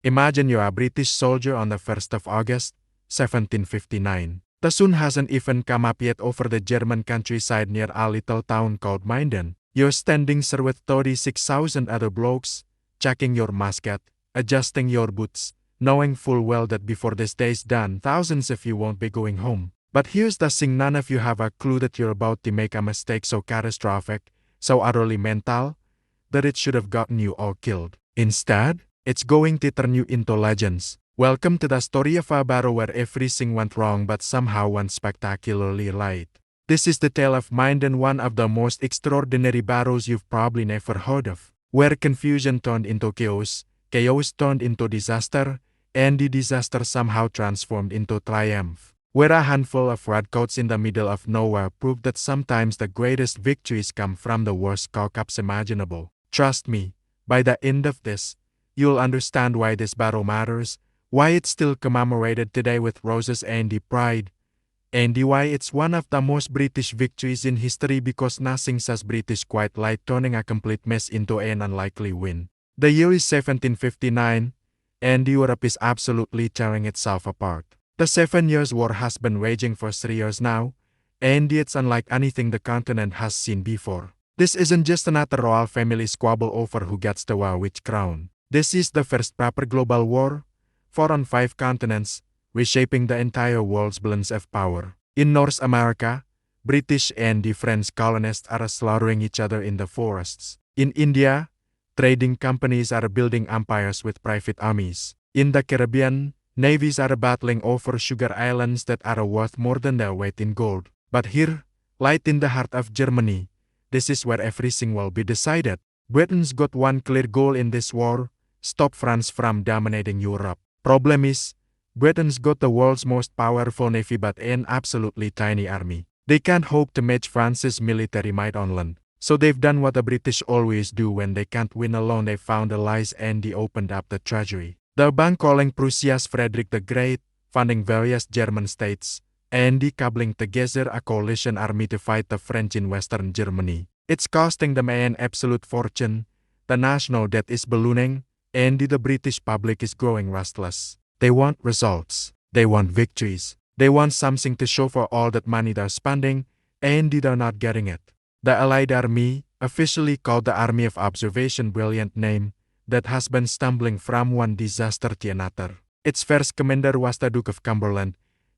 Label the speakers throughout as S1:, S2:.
S1: Imagine you're a British soldier on the 1st of August, 1759. The sun hasn't even come up yet over the German countryside near a little town called Minden. You're standing there with 36,000 other blokes, checking your musket, adjusting your boots, knowing full well that before this day's done, thousands of you won't be going home. But here's the thing, none of you have a clue that you're about to make a mistake so catastrophic, so utterly mental, that it should have gotten you all killed. Instead, it's going to turn you into legends. Welcome to the story of a battle where everything went wrong but somehow went spectacularly right. This is the tale of Minden, one of the most extraordinary battles you've probably never heard of, where confusion turned into chaos, chaos turned into disaster, and the disaster somehow transformed into triumph. Where a handful of redcoats in the middle of nowhere proved that sometimes the greatest victories come from the worst cock-ups imaginable. Trust me, by the end of this, you'll understand why this battle matters, why it's still commemorated today with roses and the pride, and why it's one of the most British victories in history, because nothing says British quite like turning a complete mess into an unlikely win. The year is 1759, and Europe is absolutely tearing itself apart. The 7 Years' War has been raging for 3 years now, and it's unlike anything the continent has seen before. This isn't just another royal family squabble over who gets to wear which crown. This is the first proper global war, 4 on 5 continents, reshaping the entire world's balance of power. In North America, British and the French colonists are slaughtering each other in the forests. In India, trading companies are building empires with private armies. In the Caribbean, navies are battling over sugar islands that are worth more than their weight in gold. But here, right in the heart of Germany, this is where everything will be decided. Britain's got one clear goal in this war: stop France from dominating Europe. Problem is, Britain's got the world's most powerful navy but an absolutely tiny army. They can't hope to match France's military might on land. So they've done what the British always do when they can't win alone: they found allies and they opened up the treasury. They're bankrolling Prussia's Frederick the Great, funding various German states, and cobbling together a coalition army to fight the French in Western Germany. It's costing them an absolute fortune, the national debt is ballooning, and the British public is growing restless. They want results, they want victories, they want something to show for all that money they're spending, and they're not getting it. The Allied Army, officially called the Army of Observation, brilliant name, that has been stumbling from one disaster to another. Its first commander was the Duke of Cumberland,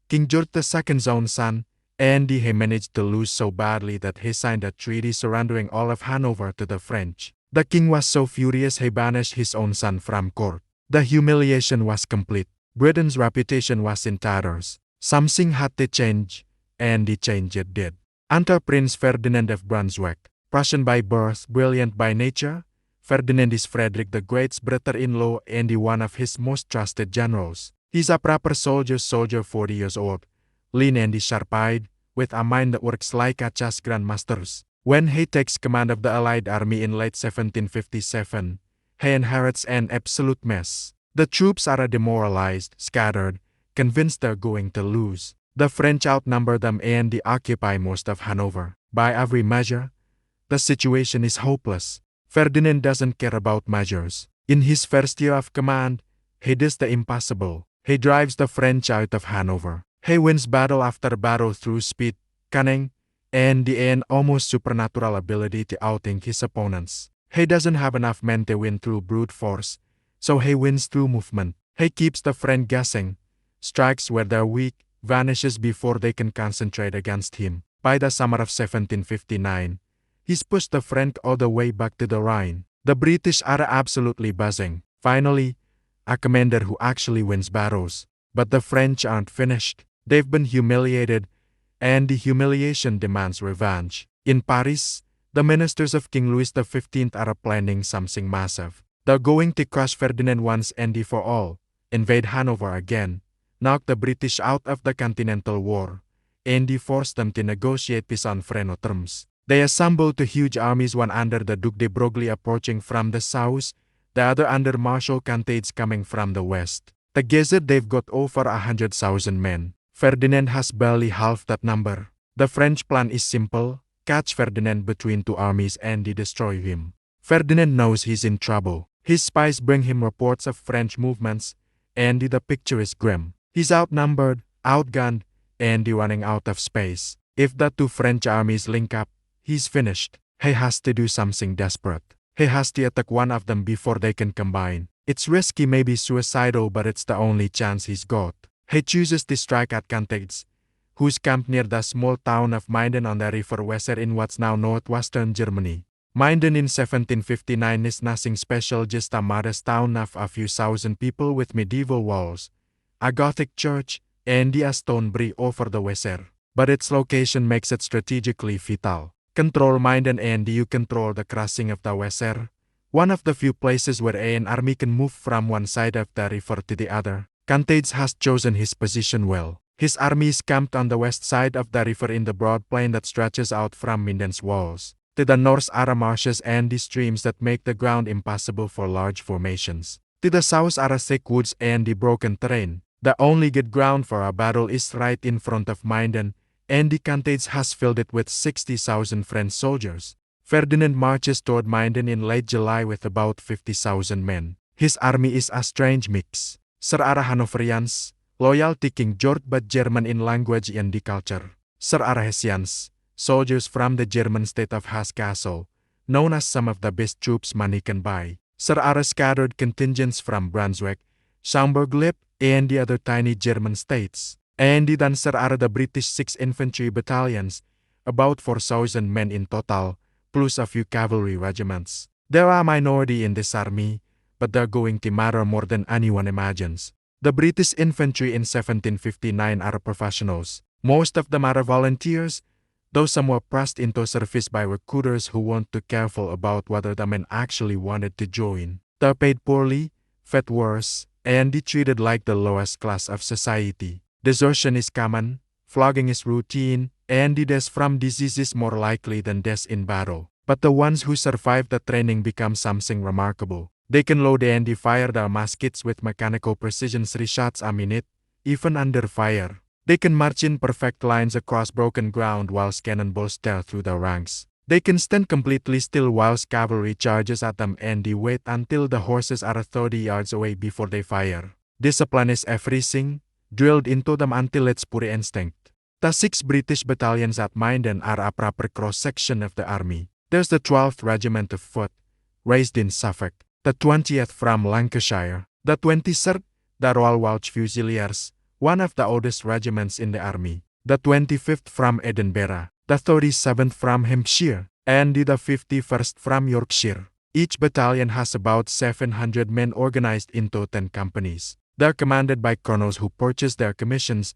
S1: King George II's own son, and he managed to lose so badly that he signed a treaty surrendering all of Hanover to the French. The king was so furious he banished his own son from court. The humiliation was complete. Britain's reputation was in tatters. Something had to change, and the change it did. Enter Prince Ferdinand of Brunswick. Prussian by birth, brilliant by nature, Ferdinand is Frederick the Great's brother-in-law and one of his most trusted generals. He's a proper soldier 40 years old, lean and sharp-eyed, with a mind that works like a chess grandmaster's. When he takes command of the Allied army in late 1757, he inherits an absolute mess. The troops are demoralized, scattered, convinced they're going to lose. The French outnumber them and they occupy most of Hanover. By every measure, the situation is hopeless. Ferdinand doesn't care about measures. In his first year of command, he does the impossible. He drives the French out of Hanover. He wins battle after battle through speed, cunning, and an almost supernatural ability to outthink his opponents. He doesn't have enough men to win through brute force, so he wins through movement. He keeps the French guessing, strikes where they're weak, vanishes before they can concentrate against him. By the summer of 1759, he's pushed the French all the way back to the Rhine. The British are absolutely buzzing. Finally, a commander who actually wins battles. But the French aren't finished. They've been humiliated, and the humiliation demands revenge. In Paris, the ministers of King Louis XV are planning something massive. They're going to crush Ferdinand once and for all, invade Hanover again, knock the British out of the Continental War, and force them to negotiate peace on friendly terms. They assembled two huge armies, one under the Duc de Broglie approaching from the south, the other under Marshal Cantades coming from the west. Together they've got over 100,000 men. Ferdinand has barely half that number. The French plan is simple: catch Ferdinand between two armies and destroy him. Ferdinand knows he's in trouble. His spies bring him reports of French movements, and the picture is grim. He's outnumbered, outgunned, and running out of space. If the two French armies link up, he's finished. He has to do something desperate. He has to attack one of them before they can combine. It's risky, maybe suicidal, but it's the only chance he's got. He chooses to strike at Cantates, who's camped near the small town of Minden on the river Weser in what's now northwestern Germany. Minden in 1759 is nothing special, just a modest town of a few thousand people with medieval walls, a Gothic church, and a stone bridge over the Weser. But its location makes it strategically vital. Control Minden and you control the crossing of the Weser, one of the few places where an army can move from one side of the river to the other. Cantates has chosen his position well. His army is camped on the west side of the river in the broad plain that stretches out from Minden's walls. To the north are marshes and the streams that make the ground impassable for large formations. To the south are thick woods and the broken terrain. The only good ground for a battle is right in front of Minden, and the Cantates has filled it with 60,000 French soldiers. Ferdinand marches toward Minden in late July with about 50,000 men. His army is a strange mix. Ser are Hanoverians, loyal to King George but German in language and the culture. Ser are Hessians, soldiers from the German state of Hesse-Kassel, known as some of the best troops money can buy. Ser are scattered contingents from Brunswick, Schaumburg-Lippe, and the other tiny German states. And then there are the British 6 infantry battalions, about 4,000 men in total, plus a few cavalry regiments. There are a minority in this army, but they're going to matter more than anyone imagines. The British infantry in 1759 are professionals. Most of them are volunteers, though some were pressed into service by recruiters who weren't too careful about whether the men actually wanted to join. They're paid poorly, fed worse, and treated like the lowest class of society. Desertion is common, flogging is routine, and death from disease is more likely than death in battle. But the ones who survive the training become something remarkable. They can load and fire their muskets with mechanical precision 3 shots a minute, even under fire. They can march in perfect lines across broken ground whilst cannonballs tear through the ranks. They can stand completely still whilst cavalry charges at them and they wait until the horses are 30 yards away before they fire. Discipline is everything, drilled into them until it's pure instinct. The 6 British battalions at Minden are a proper cross-section of the army. There's the 12th Regiment of Foot, raised in Suffolk, the 20th from Lancashire, the 23rd, the Royal Welsh Fusiliers, one of the oldest regiments in the army, the 25th from Edinburgh, the 37th from Hampshire, and the 51st from Yorkshire. Each battalion has about 700 men organized into 10 companies. They're commanded by colonels who purchase their commissions,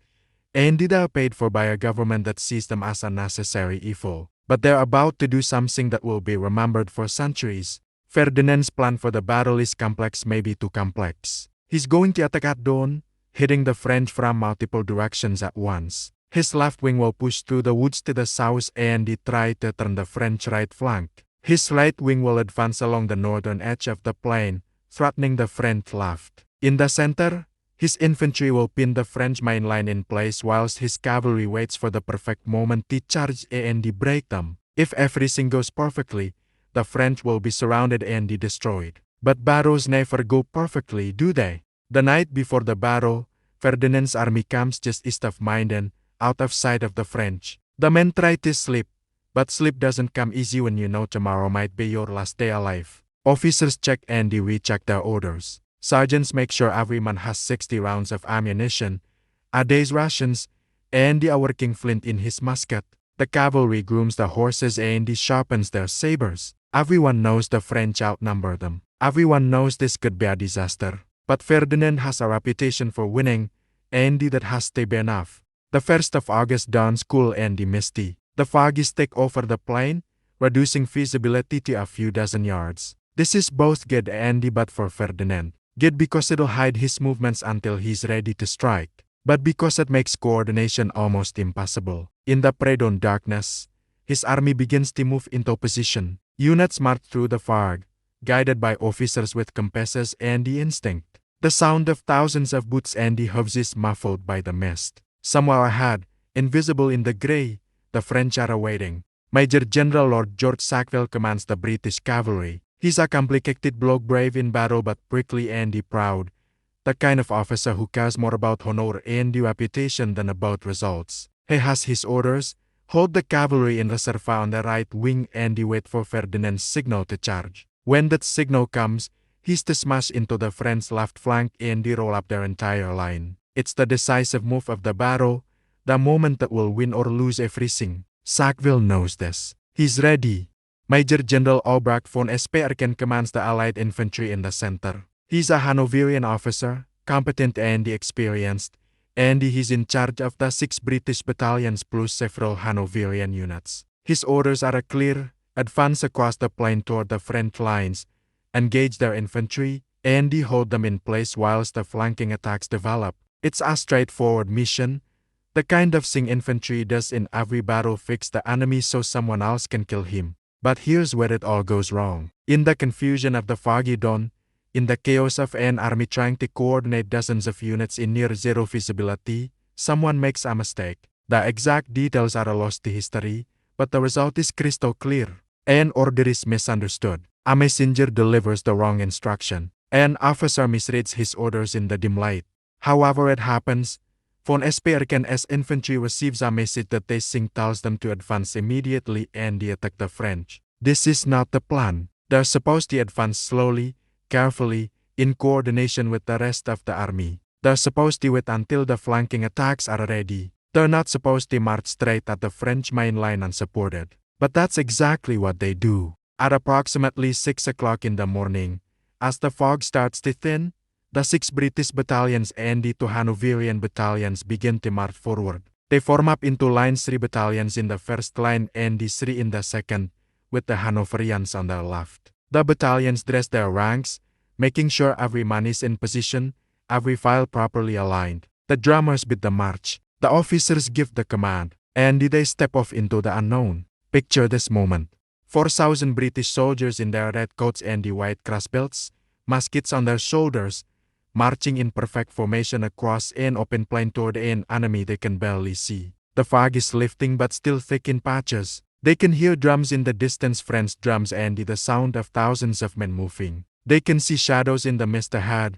S1: and they are paid for by a government that sees them as a necessary evil. But they're about to do something that will be remembered for centuries. Ferdinand's plan for the battle is complex, maybe too complex. He's going to attack at dawn, hitting the French from multiple directions at once. His left wing will push through the woods to the south and try to turn the French right flank. His right wing will advance along the northern edge of the plain, threatening the French left. In the center, his infantry will pin the French main line in place whilst his cavalry waits for the perfect moment to charge and break them. If everything goes perfectly, the French will be surrounded and destroyed. But battles never go perfectly, do they? The night before the battle, Ferdinand's army camps just east of Minden, out of sight of the French. The men try to sleep, but sleep doesn't come easy when you know tomorrow might be your last day alive. Officers check and recheck their orders. Sergeants make sure every man has 60 rounds of ammunition, a day's rations, and a working flint in his musket. The cavalry grooms the horses and sharpens their sabers. Everyone knows the French outnumber them. Everyone knows this could be a disaster. But Ferdinand has a reputation for winning, and that has to be enough. The 1st of August dawns cool and misty. The fog is thick over the plain, reducing visibility to a few dozen yards. This is both good and bad for Ferdinand. Good because it'll hide his movements until he's ready to strike, but because it makes coordination almost impossible. In the pre-dawn darkness, his army begins to move into position. Units march through the fog, guided by officers with compasses and the instinct. The sound of thousands of boots and the hooves is muffled by the mist. Somewhere ahead, invisible in the grey, the French are awaiting. Major General Lord George Sackville commands the British cavalry. He's a complicated bloke, brave in battle but prickly and proud. The kind of officer who cares more about honor and reputation than about results. He has his orders: hold the cavalry in reserve on the right wing and wait for Ferdinand's signal to charge. When that signal comes, he's to smash into the French left flank and roll up their entire line. It's the decisive move of the battle, the moment that will win or lose everything. Sackville knows this. He's ready. Major General Albrecht von Esperken commands the Allied infantry in the center. He's a Hanoverian officer, competent and experienced, and he's in charge of the 6 British battalions plus several Hanoverian units. His orders are clear: advance across the plain toward the French lines, engage their infantry, and hold them in place whilst the flanking attacks develop. It's a straightforward mission, the kind of thing infantry does in every battle: fix the enemy so someone else can kill him. But here's where it all goes wrong. In the confusion of the foggy dawn, in the chaos of an army trying to coordinate dozens of units in near zero visibility, someone makes a mistake. The exact details are lost to history, but the result is crystal clear. An order is misunderstood. A messenger delivers the wrong instruction. An officer misreads his orders in the dim light. However it happens, von Esperken's infantry receives a message that they think tells them to advance immediately and attack the French. This is not the plan. They're supposed to advance slowly, carefully, in coordination with the rest of the army. They're supposed to wait until the flanking attacks are ready. They're not supposed to march straight at the French main line unsupported. But that's exactly what they do. At approximately 6 o'clock in the morning, as the fog starts to thin, the 6 British battalions and the 2 Hanoverian battalions begin to march forward. They form up into lines: 3 battalions in the first line and the 3 in the second, with the Hanoverians on their left. The battalions dress their ranks, making sure every man is in position, every file properly aligned. The drummers beat the march. The officers give the command, and they step off into the unknown. Picture this moment. 4,000 British soldiers in their red coats and the white cross belts, muskets on their shoulders, marching in perfect formation across an open plain toward an enemy they can barely see. The fog is lifting but still thick in patches. They can hear drums in the distance, French drums, and the sound of thousands of men moving. They can see shadows in the mist ahead,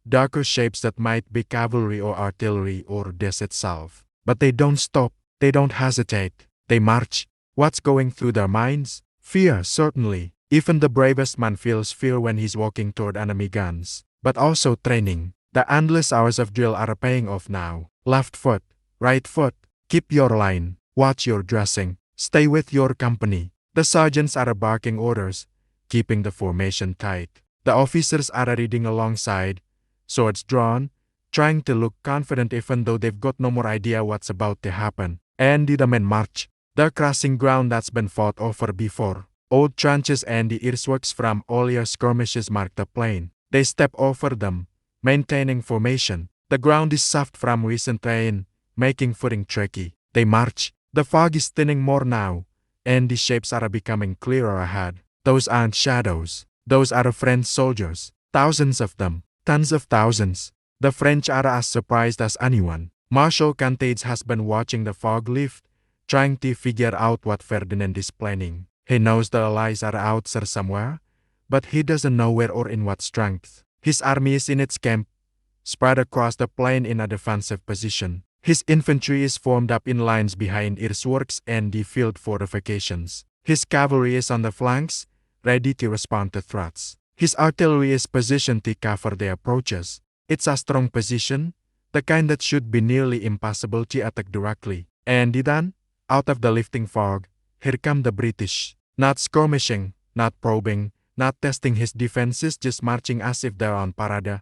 S1: darker shapes that might be cavalry or artillery or death itself. But they don't stop. They don't hesitate. They march. What's going through their minds? Fear, certainly. Even the bravest man feels fear when he's walking toward enemy guns. But also training. The endless hours of drill are paying off now. Left foot, right foot, keep your line, watch your dressing, stay with your company. The sergeants are barking orders, keeping the formation tight. The officers are reading alongside, swords drawn, trying to look confident even though they've got no more idea what's about to happen. And the men march. They're crossing ground that's been fought over before. Old trenches and the earthworks from earlier skirmishes mark the plain. They step over them, maintaining formation. The ground is soft from recent rain, making footing tricky. They march. The fog is thinning more now, and the shapes are becoming clearer ahead. Those aren't shadows. Those are French soldiers. Thousands of them. Tens of thousands. The French are as surprised as anyone. Marshal Cantages has been watching the fog lift, trying to figure out what Ferdinand is planning. He knows the Allies are out there somewhere, but he doesn't know where or in what strength. His army is in its camp, spread across the plain in a defensive position. His infantry is formed up in lines behind earthworks and the field fortifications. His cavalry is on the flanks, ready to respond to threats. His artillery is positioned to cover the approaches. It's a strong position, the kind that should be nearly impossible to attack directly. And then, out of the lifting fog, here come the British. Not skirmishing, not probing, not testing his defenses, just marching as if they're on parade.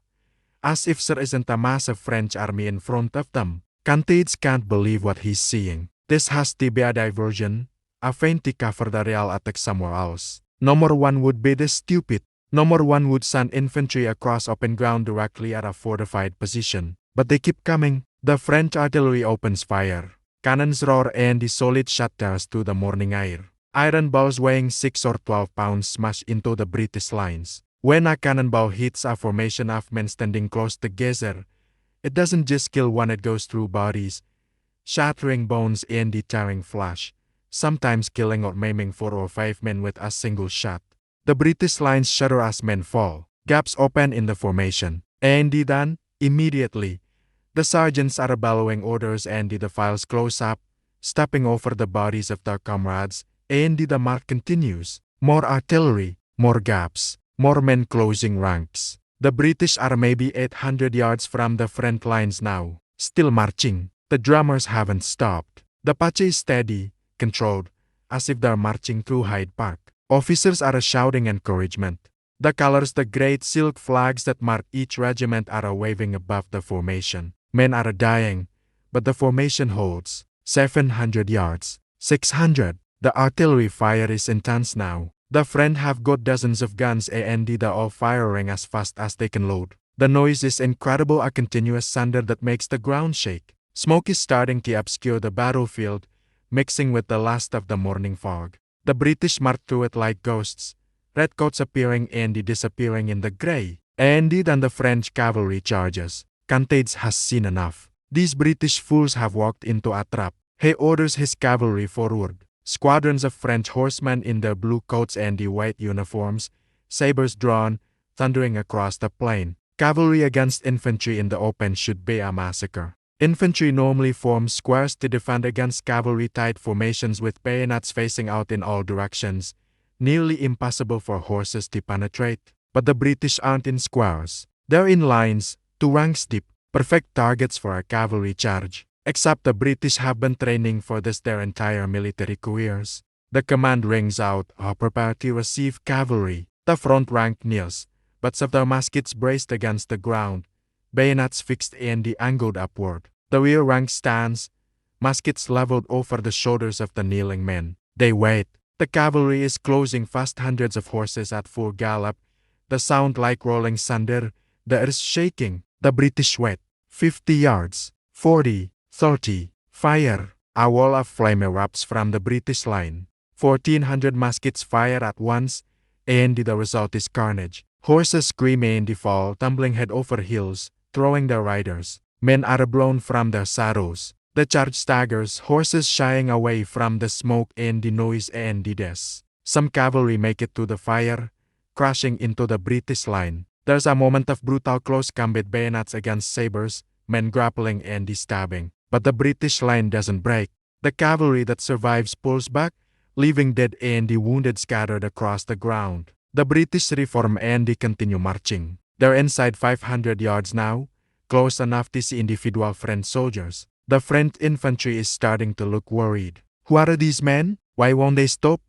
S1: As if there isn't a massive French army in front of them. Cantages can't believe what he's seeing. This has to be a diversion, a feint to cover the real attack somewhere else. No more one would be this stupid. No more one would send infantry across open ground directly at a fortified position. But they keep coming. The French artillery opens fire. Cannons roar and the solid shot tears through the morning air. Iron balls weighing 6 or 12 pounds smash into the British lines. When a cannonball hits a formation of men standing close together, it doesn't just kill one, it goes through bodies, shattering bones and tearing flesh, sometimes killing or maiming 4 or 5 men with a single shot. The British lines shudder as men fall. Gaps open in the formation. And then, immediately, the sergeants are bellowing orders and the files close up, stepping over the bodies of their comrades, and the march continues. More artillery, more gaps, more men closing ranks. The British are maybe 800 yards from the front lines now, still marching. The drummers haven't stopped. The pace is steady, controlled, as if they're marching through Hyde Park. Officers are shouting encouragement. The colors, the great silk flags that mark each regiment, are waving above the formation. Men are dying, but the formation holds. 700 yards, 600. The artillery fire is intense now. The French have got dozens of guns and they're all firing as fast as they can load. The noise is incredible, a continuous thunder that makes the ground shake. Smoke is starting to obscure the battlefield, mixing with the last of the morning fog. The British march through it like ghosts, redcoats appearing and disappearing in the grey. And then the French cavalry charges. Cantades has seen enough. These British fools have walked into a trap. He orders his cavalry forward. Squadrons of French horsemen in their blue coats and the white uniforms, sabers drawn, thundering across the plain. Cavalry against infantry in the open should be a massacre. Infantry normally forms squares to defend against cavalry-tight formations with bayonets facing out in all directions, nearly impossible for horses to penetrate. But the British aren't in squares. They're in lines, 2 ranks deep, perfect targets for a cavalry charge. Except the British have been training for this their entire military careers. The command rings out, prepare to receive cavalry. The front rank kneels, butts of their muskets braced against the ground, bayonets fixed and angled upward. The rear rank stands, muskets leveled over the shoulders of the kneeling men. They wait. The cavalry is closing fast, hundreds of horses at full gallop. The sound like rolling thunder. The earth shaking. The British wait. 50 yards. 40. 30. Fire. A wall of flame erupts from the British line. 1,400 muskets fire at once, and the result is carnage. Horses scream and fall, tumbling head over heels, throwing their riders. Men are blown from their saddles. The charge staggers, horses shying away from the smoke and the noise and the death. Some cavalry make it to the fire, crashing into the British line. There's a moment of brutal close combat, bayonets against sabers, men grappling and stabbing. But the British line doesn't break. The cavalry that survives pulls back, leaving dead and the wounded scattered across the ground. The British reform and continue marching. They're inside 500 yards now, close enough to see individual French soldiers. The French infantry is starting to look worried. Who are these men? Why won't they stop?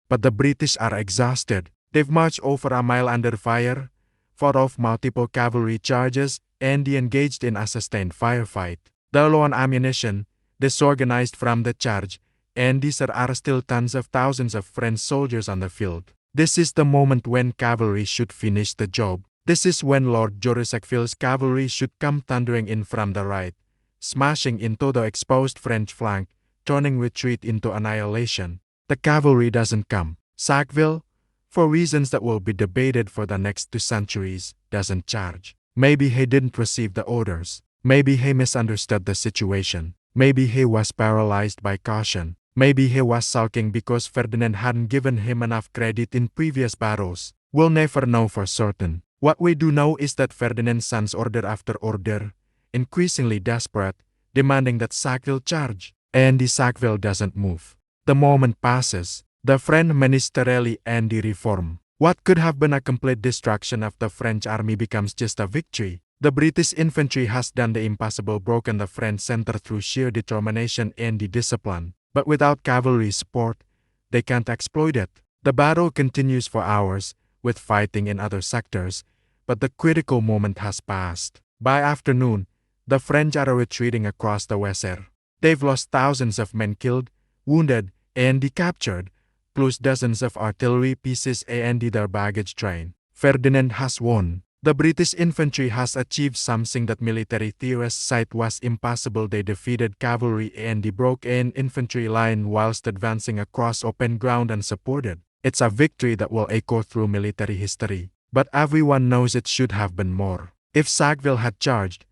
S1: But the British are exhausted. They've marched over a mile under fire, fought off multiple cavalry charges, and engaged in a sustained firefight. They're low on ammunition, disorganized from the charge, and there are still tens of thousands of French soldiers on the field. This is the moment when cavalry should finish the job. This is when Lord Sackville's cavalry should come thundering in from the right, smashing into the exposed French flank, turning retreat into annihilation. The cavalry doesn't come. Sackville, for reasons that will be debated for the next 2 centuries, doesn't charge. Maybe he didn't receive the orders. Maybe he misunderstood the situation. Maybe he was paralyzed by caution. Maybe he was sulking because Ferdinand hadn't given him enough credit in previous battles. We'll never know for certain. What we do know is that Ferdinand sends order after order, increasingly desperate, demanding that Sackville charge. And the Sackville doesn't move. The moment passes. The French ministerially and the reform. What could have been a complete destruction of the French army becomes just a victory. The British infantry has done the impossible, broken the French center through sheer determination and the discipline. But without cavalry support, they can't exploit it. The battle continues for hours, with fighting in other sectors, but the critical moment has passed. By afternoon, the French are retreating across the Weser. They've lost thousands of men killed, wounded, and captured, plus dozens of artillery pieces and their baggage train. Ferdinand has won. The British infantry has achieved something that military theorists said was impossible. They defeated cavalry and broke an infantry line whilst advancing across open ground unsupported. It's a victory that will echo through military history. But everyone knows it should have been more. If Sackville had charged,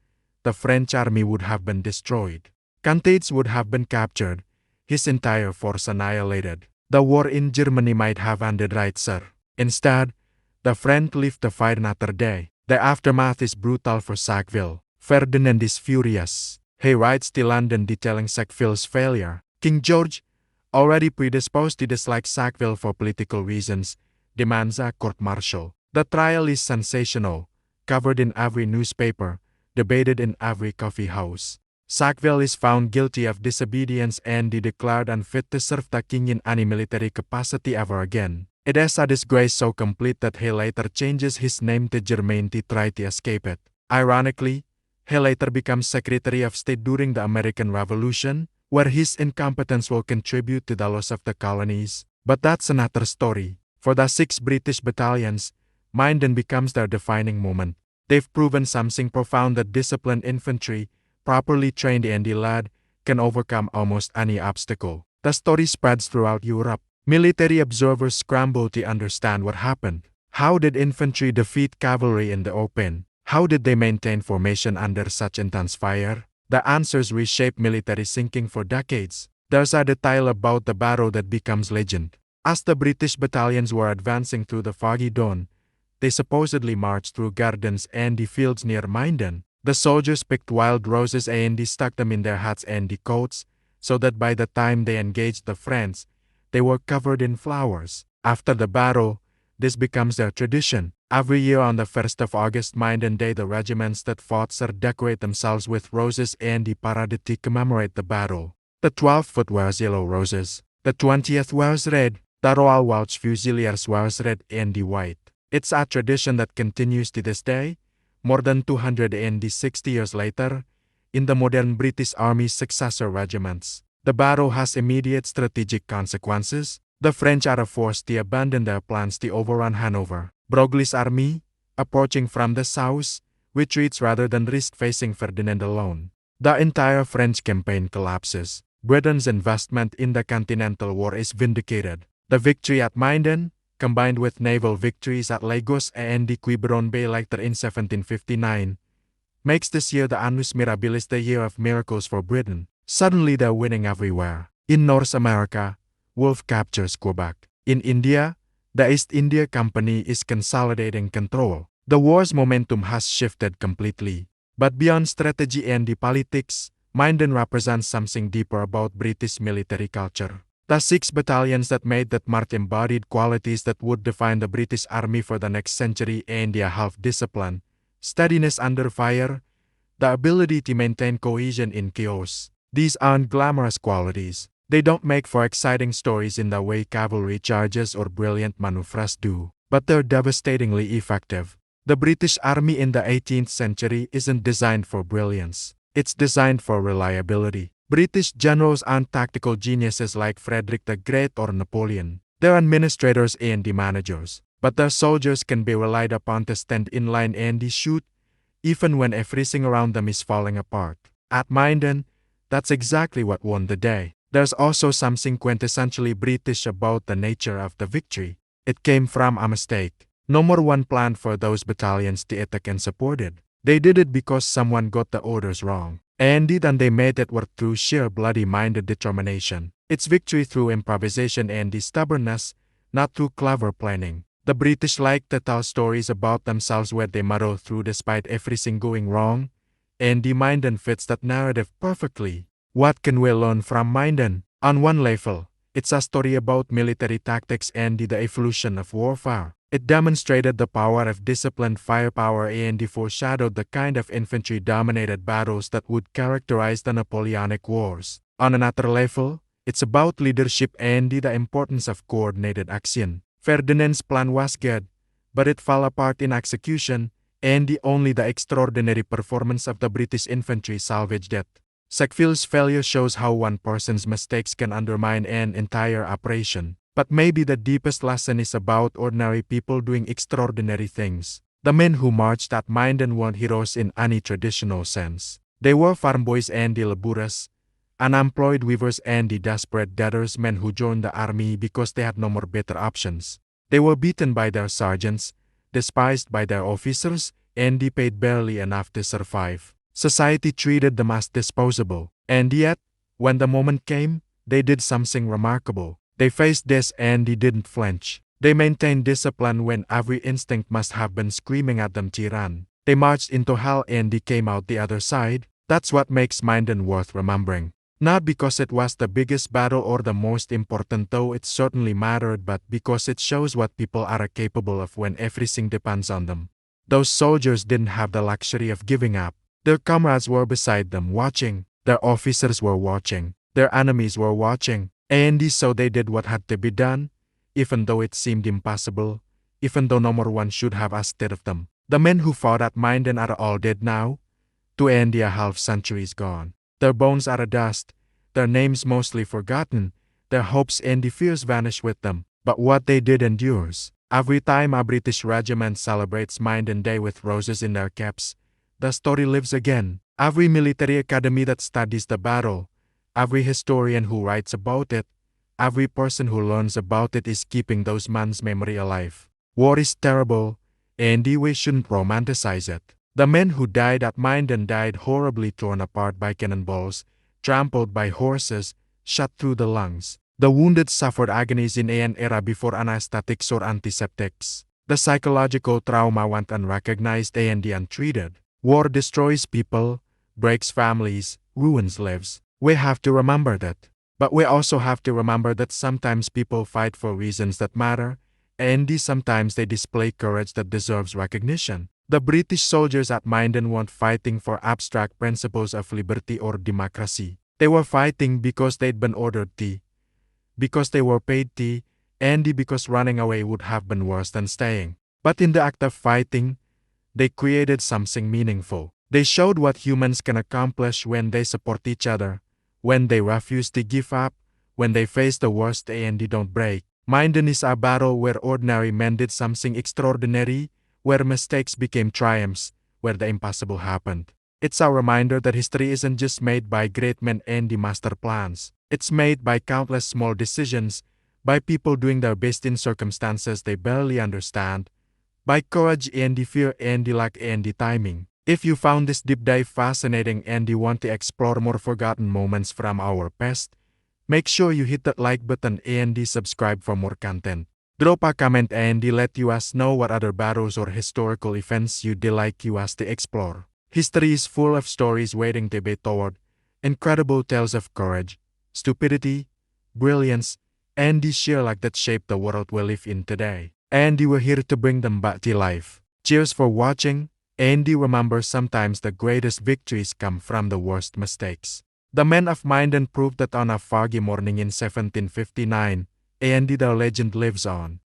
S1: the French army would have been destroyed. Cantades would have been captured, his entire force annihilated. The war in Germany might have ended right, sir. Instead, the French live to fight another day. The aftermath is brutal for Sackville. Ferdinand is furious. He writes to London detailing Sackville's failure. King George, already predisposed to dislike Sackville for political reasons, demands a court-martial. The trial is sensational, covered in every newspaper, debated in every coffee house. Sackville is found guilty of disobedience and declared unfit to serve the king in any military capacity ever again. It is a disgrace so complete that he later changes his name to Germain to try to escape it. Ironically, he later becomes Secretary of State during the American Revolution, where his incompetence will contribute to the loss of the colonies. But that's another story. For the 6 British battalions, Minden becomes their defining moment. They've proven something profound, that disciplined infantry, properly trained and led, can overcome almost any obstacle. The story spreads throughout Europe. Military observers scramble to understand what happened. How did infantry defeat cavalry in the open? How did they maintain formation under such intense fire? The answers reshape military thinking for decades. There's a detail about the battle that becomes legend. As the British battalions were advancing through the foggy dawn, they supposedly marched through gardens and fields near Minden. The soldiers picked wild roses and stuck them in their hats and coats, so that by the time they engaged the French, they were covered in flowers. After the battle, this becomes their tradition. Every year on the 1st of August, Minden Day, the regiments that fought decorate themselves with roses and parade to commemorate the battle. The 12th Foot wears yellow roses. The 20th wears red. The Royal Welsh Fusiliers wears red and white. It's a tradition that continues to this day, more than 260 years later, in the modern British Army's successor regiments. The battle has immediate strategic consequences. The French are forced to abandon their plans to overrun Hanover. Broglie's army, approaching from the south, retreats rather than risk facing Ferdinand alone. The entire French campaign collapses. Britain's investment in the Continental War is vindicated. The victory at Minden, combined with naval victories at Lagos and Quiberon Bay later in 1759, makes this year the Annus Mirabilis, the year of miracles for Britain. Suddenly they're winning everywhere. In North America, Wolfe captures Quebec. In India, the East India Company is consolidating control. The war's momentum has shifted completely. But beyond strategy and politics, Minden represents something deeper about British military culture. The 6 battalions that made that march embodied qualities that would define the British Army for the next century and a half: discipline, steadiness under fire, the ability to maintain cohesion in chaos. These aren't glamorous qualities. They don't make for exciting stories in the way cavalry charges or brilliant maneuvers do, but they're devastatingly effective. The British Army in the 18th century isn't designed for brilliance. It's designed for reliability. British generals aren't tactical geniuses like Frederick the Great or Napoleon. They're administrators and managers. But their soldiers can be relied upon to stand in line and shoot, even when everything around them is falling apart. At Minden, that's exactly what won the day. There's also something quintessentially British about the nature of the victory. It came from a mistake. No one planned for those battalions to attack and support it. They did it because someone got the orders wrong. And they made it work through sheer bloody-minded determination. It's victory through improvisation and stubbornness, not through clever planning. The British like to tell stories about themselves where they muddle through despite everything going wrong, and Minden fits that narrative perfectly. What can we learn from Minden? On one level, it's a story about military tactics and the evolution of warfare. It demonstrated the power of disciplined firepower and foreshadowed the kind of infantry-dominated battles that would characterize the Napoleonic Wars. On another level, it's about leadership and the importance of coordinated action. Ferdinand's plan was good, but it fell apart in execution, and only the extraordinary performance of the British infantry salvaged it. Sackville's failure shows how one person's mistakes can undermine an entire operation. But maybe the deepest lesson is about ordinary people doing extraordinary things. The men who marched at Minden weren't heroes in any traditional sense. They were farm boys and laborers, unemployed weavers and desperate debtors, men who joined the army because they had no more better options. They were beaten by their sergeants, despised by their officers, and paid barely enough to survive. Society treated them as disposable. And yet, when the moment came, they did something remarkable. They faced this and didn't flinch. They maintained discipline when every instinct must have been screaming at them to run. They marched into hell and they came out the other side. That's what makes Minden worth remembering. Not because it was the biggest battle or the most important, though it certainly mattered, but because it shows what people are capable of when everything depends on them. Those soldiers didn't have the luxury of giving up. Their comrades were beside them watching. Their officers were watching. Their enemies were watching. And so they did what had to be done, even though it seemed impossible, even though no one should have asked it of them. The men who fought at Minden are all dead now, to end a half centuries gone. Their bones are dust, their names mostly forgotten, their hopes and fears vanish with them. But what they did endures. Every time a British regiment celebrates Minden Day with roses in their caps, the story lives again. Every military academy that studies the battle, every historian who writes about it, every person who learns about it is keeping those men's memory alive. War is terrible, and we shouldn't romanticize it. The men who died at Minden died horribly, torn apart by cannonballs, trampled by horses, shot through the lungs. The wounded suffered agonies in an era before anesthetics or antiseptics. The psychological trauma went unrecognized and untreated. War destroys people, breaks families, ruins lives. We have to remember that. But we also have to remember that sometimes people fight for reasons that matter, and sometimes they display courage that deserves recognition. The British soldiers at Minden weren't fighting for abstract principles of liberty or democracy. They were fighting because they'd been ordered to, because they were paid to, and because running away would have been worse than staying. But in the act of fighting, they created something meaningful. They showed what humans can accomplish when they support each other, when they refuse to give up, when they face the worst and they don't break. Minden is a battle where ordinary men did something extraordinary, where mistakes became triumphs, where the impossible happened. It's a reminder that history isn't just made by great men and master plans. It's made by countless small decisions, by people doing their best in circumstances they barely understand, by courage and fear and luck and timing. If you found this deep dive fascinating and you want to explore more forgotten moments from our past, make sure you hit that like button and subscribe for more content. Drop a comment and let us know what other battles or historical events you'd like us to explore. History is full of stories waiting to be told, incredible tales of courage, stupidity, brilliance, and the sheer luck that shaped the world we live in today. And we're here to bring them back to life. Cheers for watching, and remember, sometimes the greatest victories come from the worst mistakes. The men of Minden proved that on a foggy morning in 1759, and their legend lives on.